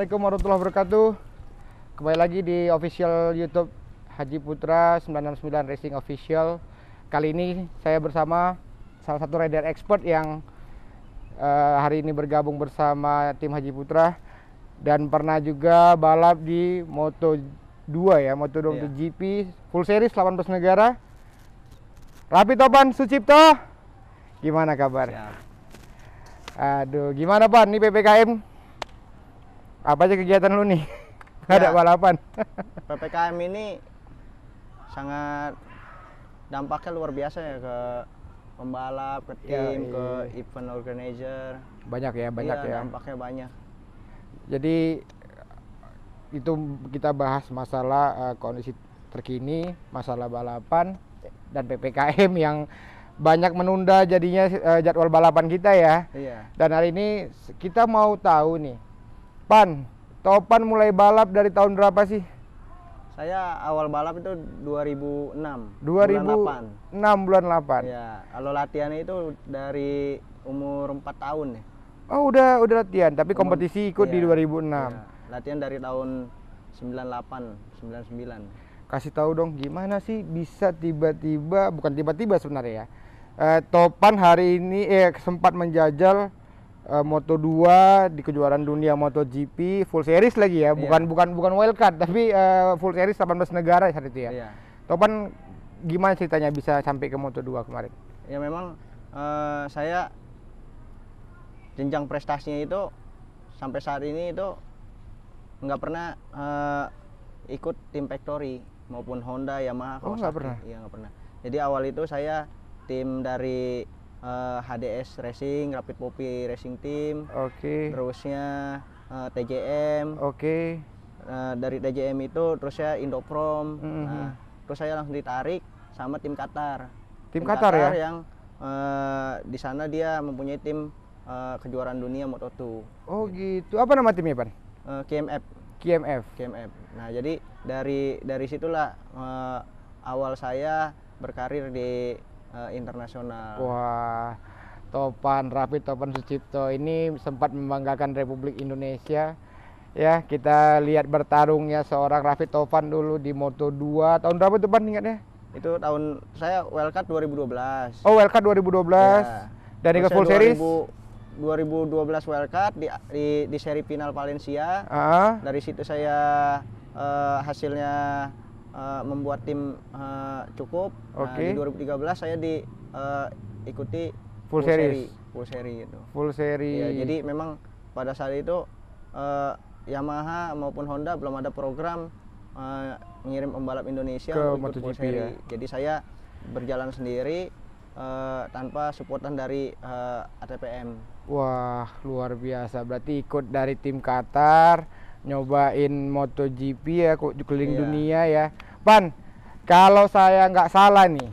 Assalamualaikum warahmatullahi wabarakatuh. Kembali lagi di official YouTube Haji Putra 969 Racing Official. Kali ini saya bersama salah satu rider expert yang hari ini bergabung bersama tim Haji Putra dan pernah juga balap di Moto2 ya, Moto2 MotoGP full series 18 negara. Raffi Topan Sucipto, gimana kabar? Siap. Aduh, gimana Pan? Ini PPKM. Apa aja kegiatan lu nih? Ada balapan. PPKM ini sangat dampaknya luar biasa ya ke pembalap, ke tim, ke event organizer. Banyak ya, banyak ya. Dampaknya banyak. Jadi itu kita bahas masalah kondisi terkini, masalah balapan dan PPKM yang banyak menunda jadinya jadwal balapan kita ya. Iya. Dan hari ini kita mau tahu nih, Pan, Topan mulai balap dari tahun berapa sih? Saya awal balap itu 2006. 2006 bulan 8. Iya, kalau latihannya itu dari umur 4 tahun ya. Oh, udah latihan, tapi kompetisi ikut di 2006. Iya. Latihan dari tahun 98, 99. Kasih tahu dong gimana sih bisa tiba-tiba, bukan tiba-tiba sebenarnya ya. Topan hari ini sempat menjajal Moto2 di kejuaraan dunia MotoGP full series lagi ya, bukan wildcard tapi full series 18 negara saat itu ya. Iya. Topan gimana ceritanya bisa sampai ke Moto2 kemarin? Ya memang saya jenjang prestasinya itu sampai saat ini itu nggak pernah ikut tim factory maupun Honda, Yamaha, Kawasaki. Nggak pernah? Iya, nggak pernah. Jadi awal itu saya tim dari HDS Racing, Rapid Poppy Racing Team. Oke. Terusnya TJM. Oke. Dari TJM itu terusnya Indoprom. Nah, terus saya langsung ditarik sama tim Qatar. Tim Qatar ya? Yang di sana dia mempunyai tim kejuaraan dunia Moto2. Oh gitu. Apa nama timnya, Pan? KMF. KMF. KMF. Nah, jadi dari situlah awal saya berkarir di internasional. Wah, Topan, Raffi Topan Sucipto ini sempat membanggakan Republik Indonesia. Ya, kita lihat bertarungnya seorang Raffi Topan dulu di Moto2. Tahun berapa tuh, Pan, ingatnya? Itu tahun saya wildcard 2012. Oh, wildcard 2012. Ya. Dan ke full series 2012 wildcard di seri final Valencia. Dari situ saya hasilnya membuat tim cukup. Nah, di 2013 saya ikuti full seri itu. Full seri. Ya, jadi memang pada saat itu Yamaha maupun Honda belum ada program mengirim pembalap Indonesia ke untuk ikut full MotoGP seri. ya. Jadi saya berjalan sendiri tanpa supportan dari ATPM. Wah, luar biasa. Berarti ikut dari tim Qatar, nyobain MotoGP ya, keliling dunia ya. Pan, kalau saya nggak salah nih,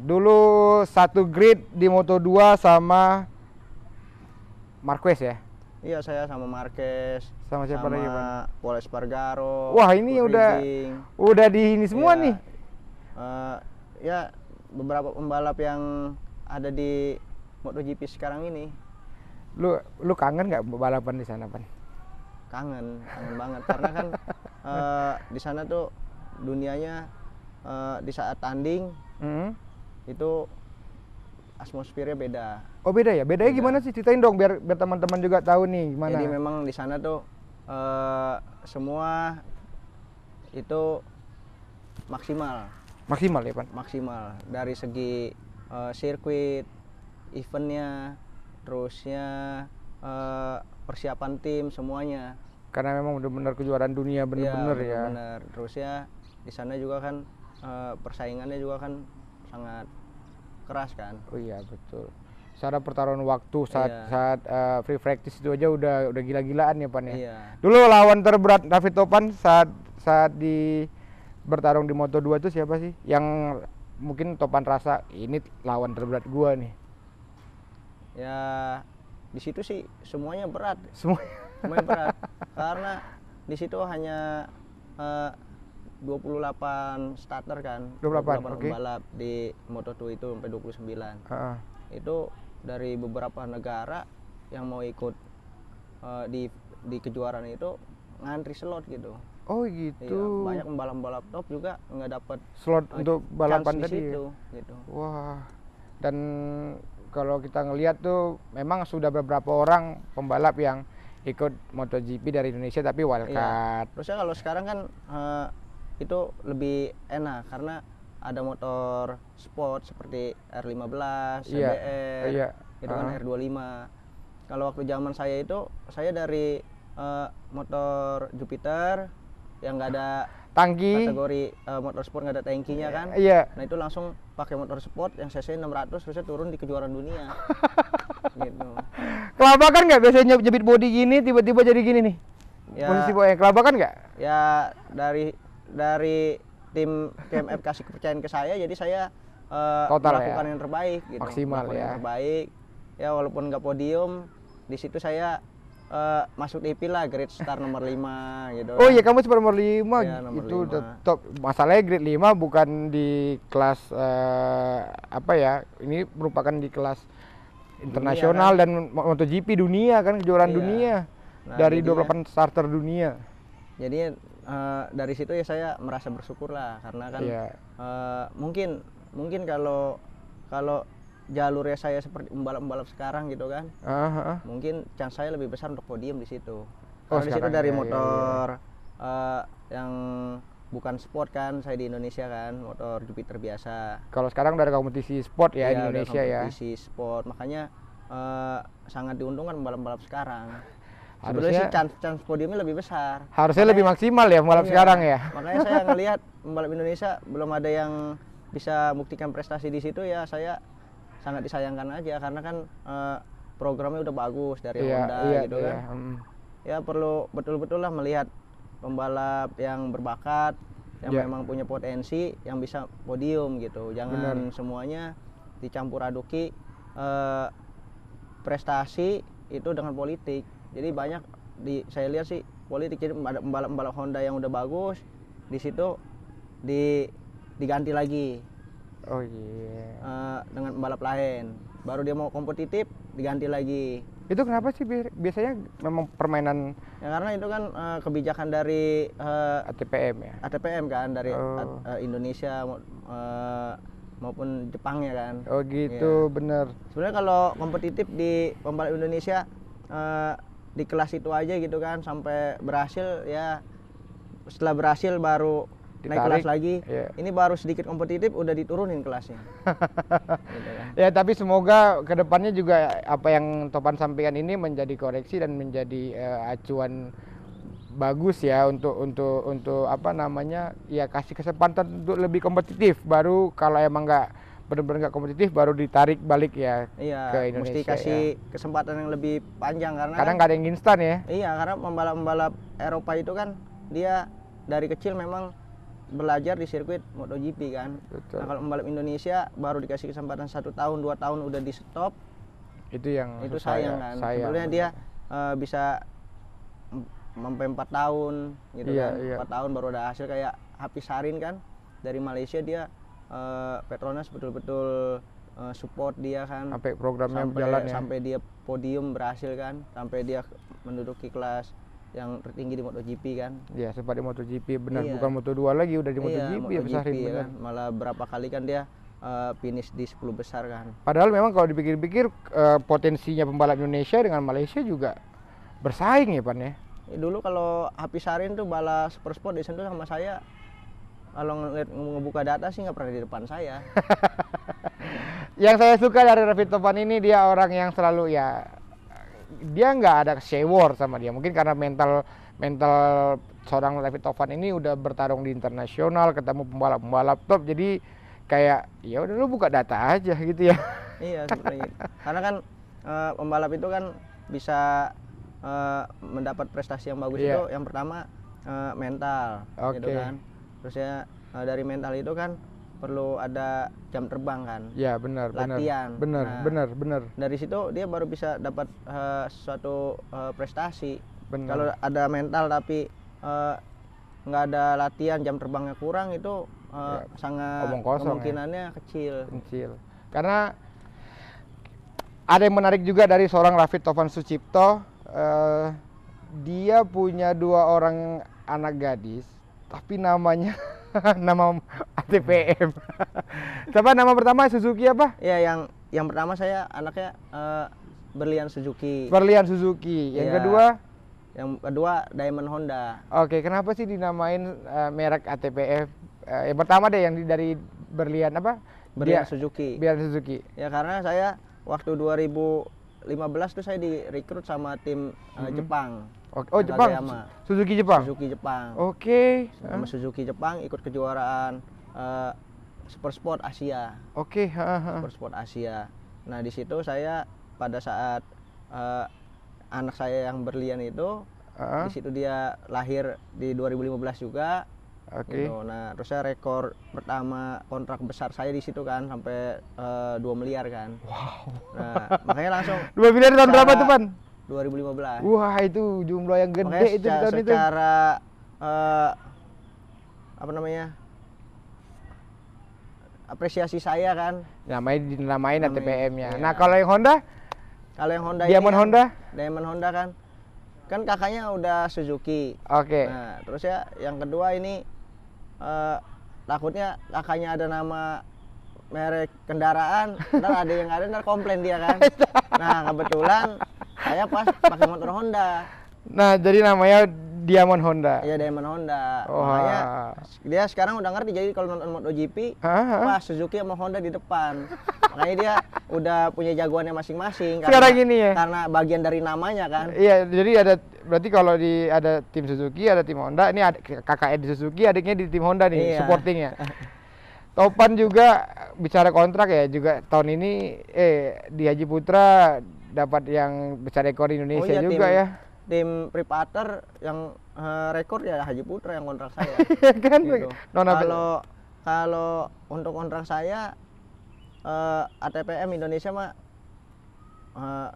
dulu satu grid di Moto2 sama Marquez ya? Iya, saya sama Marquez. Sama siapa lagi, Pan? Paul Espargaro. Wah, ini udah di ini semua nih. Ya, beberapa pembalap yang ada di MotoGP sekarang ini. Lu kangen nggak balapan di sana, Pan? Kangen banget karena kan di sana tuh dunianya di saat tanding itu atmosfernya beda. Oh, beda ya? Bedanya gimana sih? Ceritain dong biar teman-teman juga tahu nih gimana. Jadi memang di sana tuh semua itu maksimal. Maksimal ya, Pan? Maksimal dari segi sirkuit, eventnya, terusnya persiapan tim semuanya. Karena memang benar-benar kejuaraan dunia benar-benar ya. Benar. Terusnya di sana juga kan persaingannya juga kan sangat keras kan. Oh iya, betul. Secara pertarungan waktu saat free practice itu aja udah gila-gilaan ya, Pan ya. Iya. Dulu lawan terberat Raffi Topan saat di bertarung di Moto2 itu siapa sih? Yang mungkin Topan rasa ini lawan terberat gua nih. Ya, di situ sih semuanya berat. Semuanya berat. Karena di situ hanya 28 starter kan. 28 pembalap di Moto2 itu sampai 29. Itu dari beberapa negara yang mau ikut di di kejuaraan itu ngantri slot gitu. Oh Iya, gitu. banyak pembalap-pembalap top juga nggak dapat Slot untuk balapan di tadi. situ gitu. Wah. Dan kalau kita ngelihat tuh memang sudah beberapa orang pembalap yang ikut MotoGP dari Indonesia tapi wildcard. Terusnya kalau sekarang kan itu lebih enak karena ada motor sport seperti R15, Iya, CBR, iya. itu kan R25. Kalau waktu zaman saya itu, saya dari motor Jupiter yang nggak ada Tangki. kategori motor sport, nggak ada tangkinya kan. Iya. Nah itu langsung pakai motor sport yang cc 600 terusnya turun di kejuaraan dunia. Gitu. Kelabakan nggak biasanya jepit body gini tiba-tiba jadi gini nih? Ya, Posisi kelabakan nggak? ya dari tim TMF kasih kepercayaan ke saya, jadi saya Total melakukan ya? yang terbaik gitu. Maksimal Melakukan ya. yang terbaik. Ya walaupun nggak podium, di situ saya masuk DP lah, grade star nomor 5 gitu. Oh iya, kamu super nomor 5 Iya, nomor itu 5. tetap masalahnya grade 5 bukan di kelas apa ya? Ini merupakan di kelas internasional kan? dan MotoGP dunia kan, kejuaraan Iya. dunia. Nah, Dari jadinya- 28 starter dunia. Jadi dari situ ya saya merasa bersyukur lah karena kan Iya. mungkin kalau jalurnya saya seperti pembalap-pembalap sekarang gitu kan, mungkin chance saya lebih besar untuk podium di situ. Karena di situ sekarang, dari iya, iya, motor yang bukan sport kan, saya di Indonesia kan, motor Jupiter biasa. Kalau sekarang udah ada kompetisi sport ya di Iya, udah Indonesia ya. kompetisi sport, makanya sangat diuntungkan pembalap-pembalap sekarang. Harusnya- Sebenarnya sih chance podiumnya lebih besar. Harusnya lebih maksimal ya pembalap Iya, sekarang ya. Makanya saya ngelihat pembalap Indonesia belum ada yang bisa buktikan prestasi di situ, ya saya sangat disayangkan aja karena kan programnya udah bagus dari Honda gitu kan. Ya perlu betul-betul lah melihat pembalap yang berbakat, yang memang punya potensi, yang bisa podium gitu. Jangan semuanya dicampur aduki prestasi itu dengan politik. Jadi banyak saya lihat sih politik, jadi ada pembalap-pembalap Honda yang udah bagus di situ diganti lagi. Oh iya. Dengan pembalap lain. Baru dia mau kompetitif diganti lagi. Itu kenapa sih biasanya memang permainan Ya karena itu kan kebijakan dari ATPM ya? ATPM kan, dari Indonesia maupun Jepang ya kan. Oh gitu, bener. Sebenarnya kalau kompetitif di pembalap Indonesia di kelas itu aja gitu kan sampai berhasil, ya setelah berhasil baru naik kelas lagi. Ini baru sedikit kompetitif udah diturunin kelasnya. Gitu kan. Ya tapi semoga kedepannya juga apa yang Topan sampaikan ini menjadi koreksi dan menjadi acuan bagus ya untuk apa namanya, ya kasih kesempatan untuk lebih kompetitif. Baru kalau emang nggak benar-benar nggak kompetitif baru ditarik balik ya ke Indonesia. Mesti kasih kesempatan yang lebih panjang karena kadang nggak ada yang instan ya. Iya, karena pembalap-pembalap Eropa itu kan dia dari kecil memang belajar di sirkuit MotoGP kan. Betul. Nah kalau pembalap Indonesia baru dikasih kesempatan 1 tahun 2 tahun udah di stop, itu yang itu sayang kan. Sebelumnya dia bisa sampai 4 tahun gitu kan. 4 tahun baru ada hasil. Kayak Hafiz Sarin kan dari Malaysia, dia Petronas betul-betul support dia kan sampai programnya berjalan ya, sampai dia podium berhasil kan, sampai dia menduduki kelas yang tertinggi di MotoGP kan. Ya sempat di MotoGP benar, bukan Moto2 lagi, udah di MotoGP ya besar ya kan. Malah berapa kali kan dia finish di 10 besar kan. Padahal memang kalau dipikir-pikir potensinya pembalap Indonesia dengan Malaysia juga bersaing ya Pan ya. Dulu kalau Hafiz Sarin tuh bala Super Sport disentuh sama saya, kalau ngebuka data sih nggak pernah di depan saya. Yang saya suka dari Raffi Topan ini, dia orang yang selalu ya, dia nggak ada share sama dia. Mungkin karena mental seorang Raffi Topan ini udah bertarung di internasional, ketemu pembalap top, jadi kayak ya udah lu buka data aja gitu ya. Iya seperti itu. Karena kan pembalap itu kan bisa mendapat prestasi yang bagus itu yang pertama mental, gitu kan. Terus ya dari mental itu kan perlu ada jam terbang kan. Ya benar, latihan. Benar. Dari situ dia baru bisa dapat suatu prestasi. Bener. Kalau ada mental tapi nggak ada latihan, jam terbangnya kurang, itu sangat kemungkinannya kecil. Karena ada yang menarik juga dari seorang Raffi Topan Sucipto, dia punya 2 orang anak gadis, tapi namanya nama ATPM. Siapa nama pertama Suzuki apa? Ya, yang pertama saya anaknya Berlian Suzuki. Berlian Suzuki. Yang Iya. kedua? Yang kedua Diamond Honda. Oke, kenapa sih dinamain merek ATPF? Yang pertama deh yang dari Berlian apa? Berlian Suzuki. Berlian Suzuki. Ya karena saya waktu 2015 tuh saya direkrut sama tim Jepang. Oh, Jepang. Nakayama. Suzuki Jepang. Suzuki Jepang. Oke. Sama Suzuki Jepang ikut kejuaraan Super Sport Asia. Oke, Super Sport Asia. Nah, di situ saya pada saat anak saya yang Berlian itu di situ dia lahir di 2015 juga. Oke. Gitu. Nah, terus saya rekor pertama kontrak besar saya di situ kan sampai 2 miliar kan. Wow. Nah, makanya langsung 2 miliar tahun berapa tuh, Pan? 2015. Wah, itu jumlah yang gede Makanya itu di tahun itu. secara apa namanya? Apresiasi saya kan. Dinamain ATPM-nya. Iya. Nah, kalau yang Honda? Kalau yang Honda Diamond ini kan, Honda? Diamond Honda kan kakaknya udah Suzuki. Oke. Nah, terus ya yang kedua ini takutnya kakaknya ada nama merek kendaraan, ntar ada yang ada ntar komplain dia kan. Nah, kebetulan saya pas pakai motor Honda. Nah, jadi namanya Diamond Honda. Iya, Diamond Honda. Wah. Makanya dia sekarang udah ngerti, jadi kalau nonton MotoGP, pas Suzuki sama Honda di depan. Makanya dia udah punya jagoannya masing-masing. Sekarang gini ya? Karena bagian dari namanya kan. Iya, jadi berarti kalau ada tim Suzuki, ada tim Honda. Ini ada kakaknya di Suzuki, adiknya di tim Honda nih, Iya. supportingnya. Topan juga bicara kontrak ya, juga tahun ini di Haji Putra dapat yang besar rekor Indonesia iya, juga ya. Tim Pripater yang rekor ya Haji Putra yang kontrak saya. Iya kan? Gitu. Nona Kalau untuk kontrak saya ATPM Indonesia mah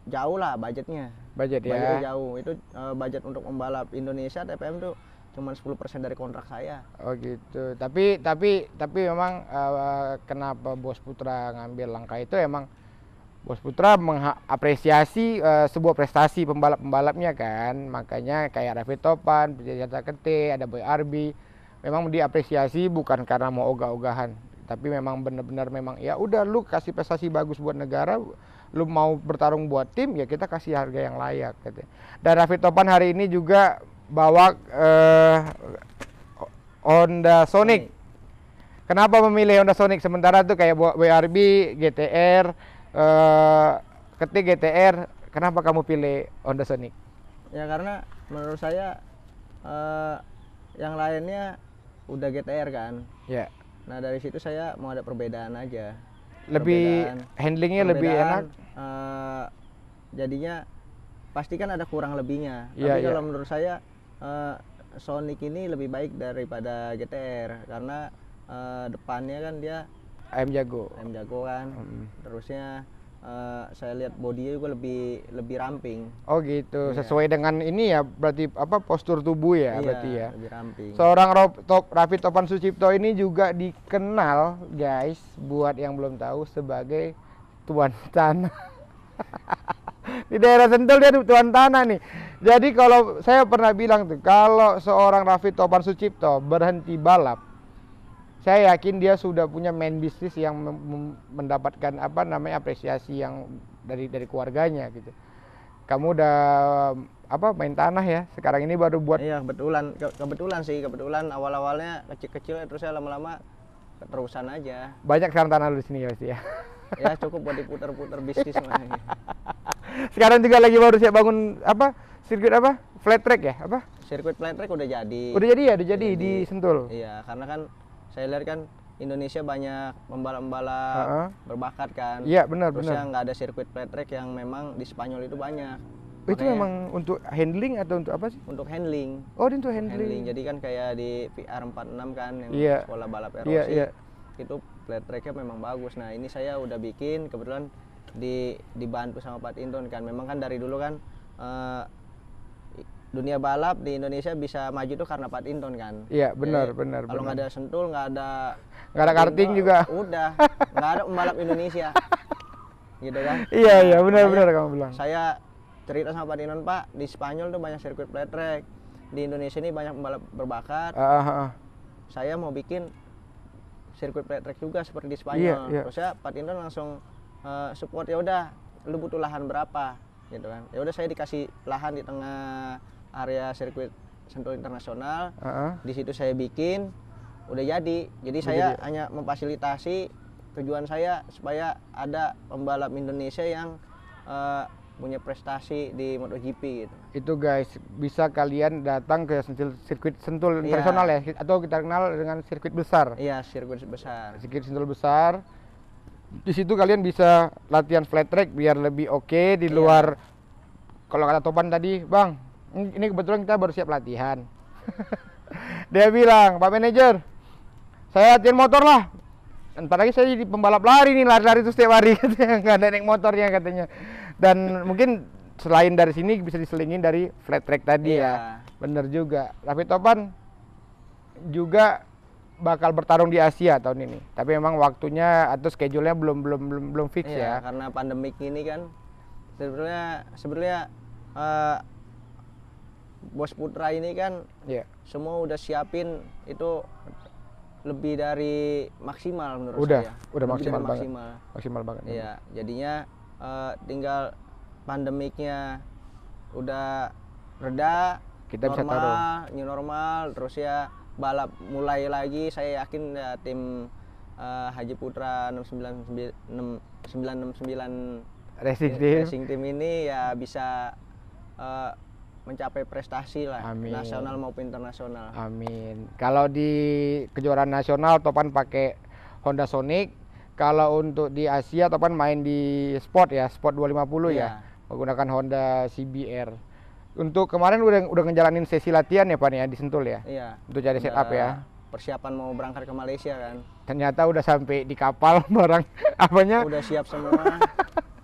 jauh lah budgetnya. budget ya. Budgetnya jauh. Itu budget untuk membalap Indonesia ATPM tuh cuma 10% dari kontrak saya. Oh gitu. Tapi memang kenapa Bos Putra ngambil langkah itu emang Bos Putra mengapresiasi sebuah prestasi pembalap-pembalapnya kan. Makanya kayak Raffi Topan, Jasa Kete, ada Boy Arbi. Memang diapresiasi bukan karena mau ogah-ogahan, tapi memang benar-benar memang ya udah lu kasih prestasi bagus buat negara, lu mau bertarung buat tim ya kita kasih harga yang layak gitu. Dan Raffi Topan hari ini juga bawa Honda Sonic. Kenapa memilih Honda Sonic sementara tuh kayak WRB, GTR, Kete GTR, kenapa kamu pilih Honda Sonic? Ya karena menurut saya yang lainnya udah GTR kan. Ya. Nah dari situ saya mau ada perbedaan aja. Lebih handlingnya lebih enak. Jadinya pasti kan ada kurang lebihnya. Iya, Tapi kalau iya. menurut saya Sonic ini lebih baik daripada GTR karena depannya kan dia AM Jago. kan. Terusnya saya lihat bodinya juga lebih ramping. Oh gitu, Iya. sesuai dengan ini ya, berarti apa postur tubuh ya, Iya, berarti ya. lebih ramping. Seorang Raffi Topan Sucipto ini juga dikenal guys, buat yang belum tahu sebagai tuan tanah. Di daerah Sentul dia tuan tanah nih. Jadi kalau saya pernah bilang tuh, kalau seorang Raffi Topan Sucipto berhenti balap, saya yakin dia sudah punya main bisnis yang mendapatkan apa namanya apresiasi yang dari keluarganya gitu. Kamu udah apa main tanah ya, sekarang ini baru buat. Iya kebetulan awal-awalnya kecil-kecil terus saya lama-lama keterusan aja. Banyak sekarang tanah lu di sini ya pasti ya. Ya cukup buat diputer-puter bisnis mah. Sekarang juga lagi baru siap bangun apa sirkuit apa flat track ya apa? Sirkuit flat track udah jadi. Udah jadi di Sentul. Iya karena kan saya lihat kan Indonesia banyak pembalap-pembalap berbakat kan. Iya benar. Terusnya nggak ada sirkuit flat track yang memang di Spanyol itu banyak. Itu memang untuk handling atau untuk apa sih? Untuk handling. Oh, untuk handling. Jadi kan kayak di VR46 kan yang Iya. sekolah balap ROC. Iya. Itu flat tracknya memang bagus. Nah ini saya udah bikin kebetulan dibantu sama Pak Tinton kan. Memang kan dari dulu kan dunia balap di Indonesia bisa maju tuh karena Pak Tinton kan. Iya benar. Kalau nggak ada Sentul nggak ada karting juga. Udah nggak ada pembalap Indonesia. Gitu kan. Iya Nah, benar makanya kamu bilang. Saya cerita sama Pak Dinon, Pak, di Spanyol tuh banyak sirkuit flat track, di Indonesia ini banyak pembalap berbakat, saya mau bikin sirkuit flat track juga seperti di Spanyol. Terus ya Pak Dinon langsung support, ya udah, lu butuh lahan berapa, gitu kan? Ya udah, saya dikasih lahan di tengah area sirkuit Sentul Internasional, di situ saya bikin, udah jadi. Jadi saya hanya memfasilitasi, tujuan saya supaya ada pembalap Indonesia yang punya prestasi di MotoGP gitu. Itu guys, bisa kalian datang ke sirkuit Sentul Internasional ya, atau kita kenal dengan sirkuit besar. Iya, sirkuit besar. Sirkuit Sentul besar. Di situ kalian bisa latihan flat track biar lebih oke di luar. Kalau kata Topan tadi, Bang, ini kebetulan kita baru siap latihan. Dia bilang, Pak Manajer, saya latihan motor lah. Ntar lagi saya jadi pembalap lari nih, lari-lari itu setiap hari, katanya. Nggak ada naik motornya katanya. Dan mungkin selain dari sini bisa diselingin dari flat track tadi ya. Bener juga. Tapi Topan juga bakal bertarung di Asia tahun ini. Tapi memang waktunya atau schedule-nya belum fix ya. Karena pandemik ini kan sebenarnya Bos Putra ini kan semua udah siapin itu lebih dari maksimal menurut saya. Udah maksimal banget. Iya, jadinya tinggal pandemiknya udah reda, kita bisa taruh new normal, terus ya balap mulai lagi. Saya yakin ya tim Haji Putra 969 Racing Team ini ya bisa mencapai prestasi lah. Amin. Nasional maupun internasional. Amin. Kalau di kejuaraan nasional Topan pakai Honda Sonic. Kalau untuk di Asia Topan main di Sport 250 ya, menggunakan Honda CBR. Untuk kemarin udah ngejalanin sesi latihan ya Pak ya di Sentul ya. Iya. Untuk cari setup ya. Persiapan mau berangkat ke Malaysia kan. Ternyata udah sampai di kapal barang apanya. Udah siap semua.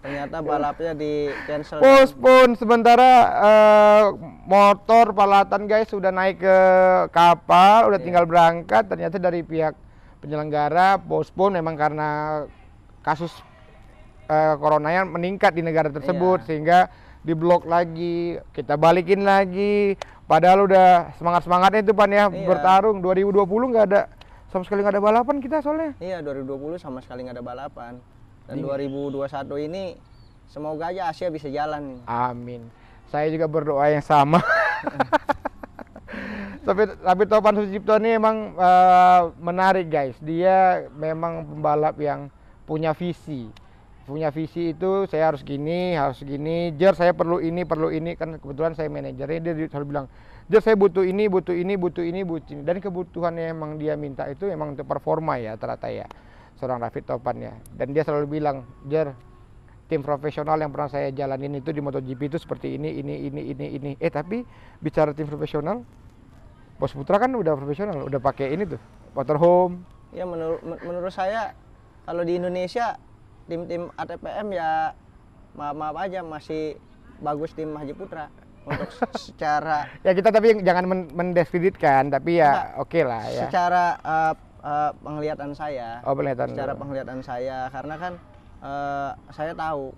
Ternyata balapnya di cancel. Postpone sementara motor peralatan guys sudah naik ke kapal, udah tinggal berangkat. Ternyata dari pihak penyelenggara postpone memang karena kasus coronanya meningkat di negara tersebut sehingga diblok lagi, kita balikin lagi. Padahal udah semangatnya itu Pan ya bertarung. 2020 nggak ada sama sekali, nggak ada balapan kita soalnya. Iya, 2020 sama sekali nggak ada balapan. Dan 2021 ini semoga aja Asia bisa jalan nih. Amin. Saya juga berdoa yang sama. Tapi Topan Sucipto ini emang menarik guys. Dia memang pembalap yang punya visi. Punya visi itu saya harus gini. Jer saya perlu ini. Kan kebetulan saya manajernya, dia selalu bilang, Jer saya butuh ini. Dan kebutuhan yang emang dia minta itu emang untuk performa ya ternyata ya. Seorang David Topan ya. Dan dia selalu bilang, Jer, tim profesional yang pernah saya jalanin itu di MotoGP itu seperti ini. Tapi bicara tim profesional, Bos Putra kan udah profesional, udah pakai ini tuh, motorhome. Ya menurut saya kalau di Indonesia tim-tim ATPM ya maaf aja masih bagus tim Haji Putra untuk secara ya kita tapi jangan mendiskreditkan, tapi ya oke lah ya. Secara penglihatan saya. Penglihatan saya karena kan saya tahu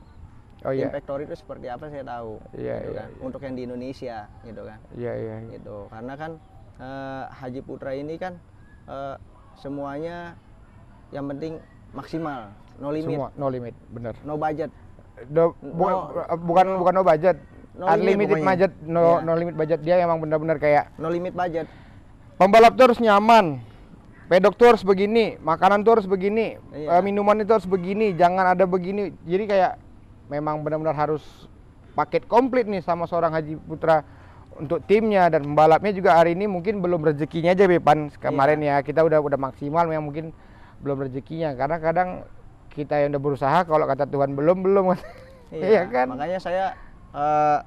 tim factory itu seperti apa, saya tahu. Gitu kan. Untuk yang di Indonesia gitu kan. Gitu. Karena kan Haji Putra ini kan semuanya yang penting maksimal, no limit. Semua no limit, bener. No budget. Bukan no budget. Unlimited budget, no limit budget. Dia emang benar-benar kayak no limit budget. Pembalap tuh harus nyaman. Pedok tuh harus begini, makanan tuh harus begini, minuman itu harus begini, jangan ada begini. Jadi kayak memang benar-benar harus paket komplit nih sama seorang Haji Putra. Untuk timnya dan pembalapnya juga hari ini mungkin belum rezekinya aja Bepan. Kemarin ya kita udah maksimal, memang mungkin belum rezekinya karena kadang kita yang udah berusaha kalau kata Tuhan belum. Iya kan? Makanya saya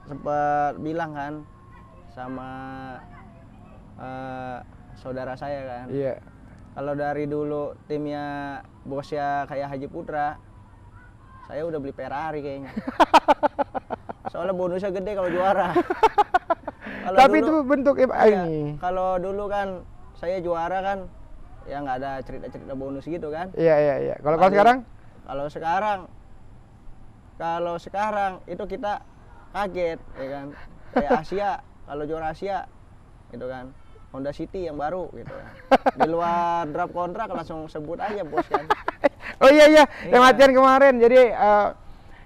sempat bilang kan sama saudara saya kan. Iya. Kalau dari dulu timnya bosnya kayak Haji Putra, saya udah beli Ferrari kayaknya. Soalnya bonusnya gede kalau juara. Tapi dulu, itu bentuk ini. Kalau dulu kan saya juara kan ya nggak ada cerita-cerita bonus gitu kan. Iya. Kalau sekarang? Kalau sekarang itu kita kaget ya kan. Kayak Asia, kalau juara Asia gitu kan. Honda City yang baru gitu kan. Di luar draft kontrak langsung sebut aja bos kan. Oh iya, yang Iya. latihan kemarin. Jadi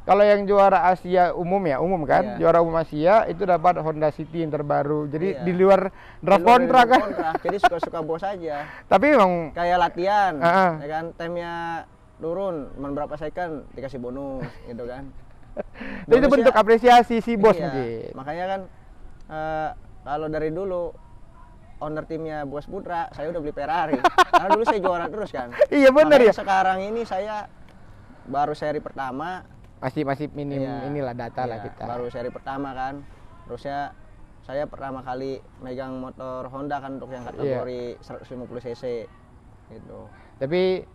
kalau yang juara Asia umum kan, Iya. juara umum Asia itu dapat Honda City yang terbaru. Jadi Iya. di luar draft Di luar dari kontrak kan. kontrak, jadi suka-suka bos aja. Tapi memang Kayak latihan, Heeh. ya kan, timnya turun, cuman berapa second dikasih bonus gitu kan. itu Bonusnya- bentuk apresiasi si bos iya, mungkin. makanya kan kalau dari dulu owner timnya Bos Putra, saya udah beli Ferrari. Karena dulu saya juara terus kan. Iya benar Makanya ya. sekarang ini saya baru seri pertama. Masih minim Iya, inilah data lah iya, kita. baru seri pertama kan. Terusnya saya pertama kali megang motor Honda kan untuk yang kategori 150 cc gitu. Tapi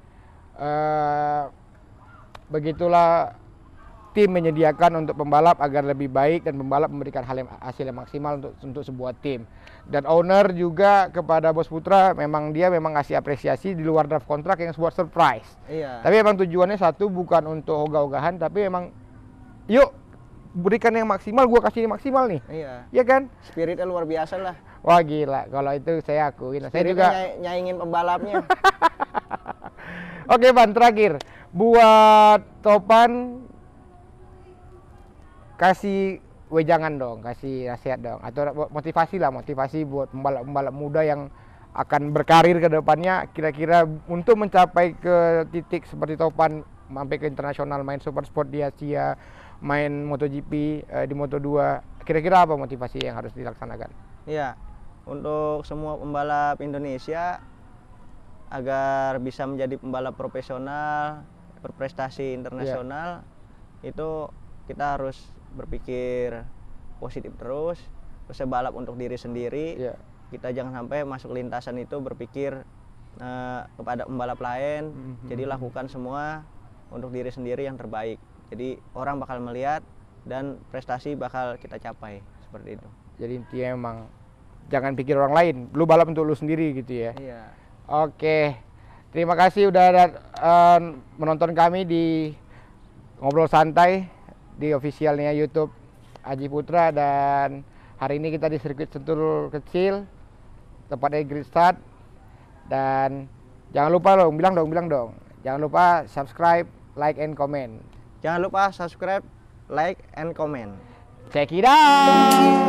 begitulah tim menyediakan untuk pembalap agar lebih baik dan pembalap memberikan hasil yang maksimal untuk sebuah tim. Dan owner juga kepada Bos Putra memang ngasih apresiasi di luar draft kontrak yang sebuah surprise. Iya. Tapi memang tujuannya satu bukan untuk ogah-ogahan, tapi memang yuk berikan yang maksimal, gua kasih yang maksimal nih. Iya. Iya kan? Spiritnya luar biasa lah. Wah gila, kalau itu saya akuin. Saya Spiritnya juga nyaingin pembalapnya. Oke Ban, terakhir buat Topan kasih wejangan dong, kasih nasihat dong, atau motivasi buat pembalap-pembalap muda yang akan berkarir ke depannya, kira-kira untuk mencapai ke titik seperti Topan, sampai ke internasional, main super sport di Asia, main MotoGP di Moto2, kira-kira apa motivasi yang harus dilaksanakan? Iya. Untuk semua pembalap Indonesia agar bisa menjadi pembalap profesional, berprestasi internasional, itu kita harus berpikir positif terus balap untuk diri sendiri. Iya. Kita jangan sampai masuk lintasan itu berpikir kepada pembalap lain. Jadi lakukan semua untuk diri sendiri yang terbaik. Jadi orang bakal melihat dan prestasi bakal kita capai seperti itu. Jadi intinya emang jangan pikir orang lain, lu balap untuk lu sendiri gitu ya. Iya. Oke, terima kasih udah menonton kami di Ngobrol Santai di officialnya YouTube Haji Putra, dan hari ini kita di sirkuit Sentul kecil, tepatnya Grid Start. Dan jangan lupa bilang dong, jangan lupa subscribe, like, and comment. Jangan lupa subscribe, like, and comment. Check it out.